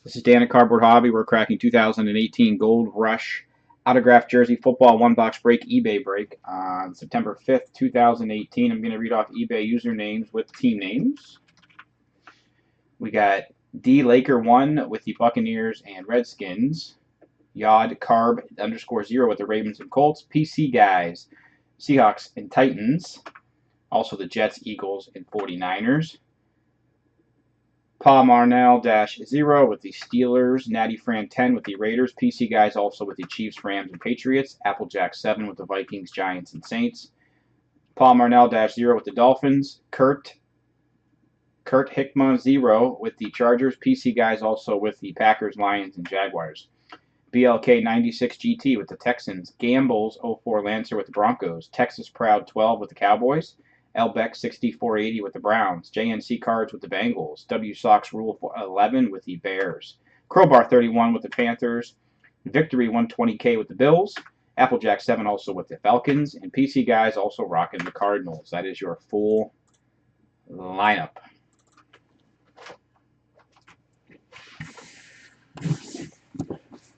This is Dan at Cardboard Hobby. We're cracking 2018 Gold Rush autographed jersey football one box break eBay break on September 5th, 2018. I'm going to read off eBay usernames with team names. We got D Laker 1 with the Buccaneers and Redskins. Yod Carb _0 with the Ravens and Colts. PC Guys, Seahawks and Titans. Also the Jets, Eagles, and 49ers. Paul Marnell -0 with the Steelers. Natty Fran 10 with the Raiders. PC Guys also with the Chiefs, Rams, and Patriots. Applejack 7 with the Vikings, Giants, and Saints. Paul Marnell -0 with the Dolphins. Kurt Hickma 0 with the Chargers. PC Guys also with the Packers, Lions, and Jaguars. BLK 96 GT with the Texans. Gambles 04 Lancer with the Broncos. Texas Proud 12 with the Cowboys. Elbeck 6480 with the Browns. JNC Cards with the Bengals. W Sox Rule 11 with the Bears. Crowbar 31 with the Panthers. Victory 120K with the Bills. Applejack 7 also with the Falcons. And PC Guys also rocking the Cardinals. That is your full lineup.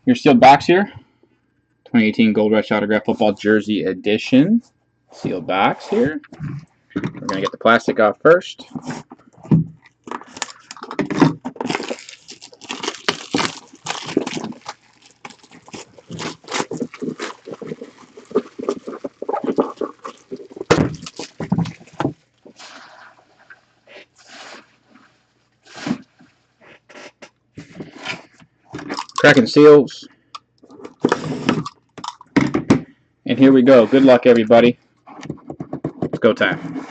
Your sealed box here. 2018 Gold Rush Autograph Football Jersey Edition. Sealed box here. We're going to get the plastic off first. Cracking seals. And here we go. Good luck, everybody. It's go time.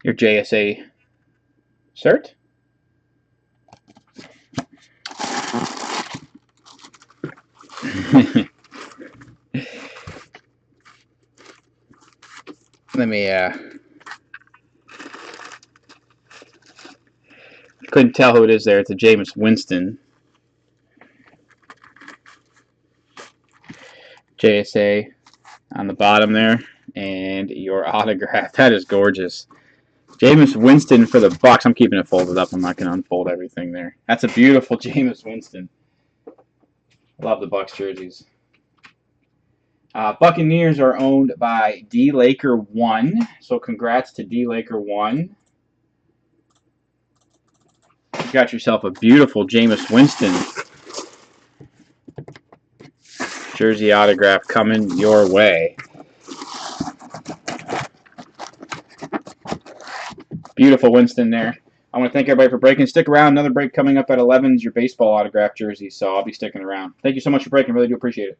Your JSA cert. Let me couldn't tell who it is there. It's a Jameis Winston. JSA on the bottom there. And your autograph. That is gorgeous. Jameis Winston for the Bucs. I'm keeping it folded up. I'm not going to unfold everything there. That's a beautiful Jameis Winston. Love the Bucs jerseys. Buccaneers are owned by D Laker 1. So congrats to D Laker 1. You got yourself a beautiful Jameis Winston jersey autograph coming your way. Beautiful Winston there. I want to thank everybody for breaking. Stick around. Another break coming up at 11 is your baseball autograph jersey, so I'll be sticking around. Thank you so much for breaking. Really do appreciate it.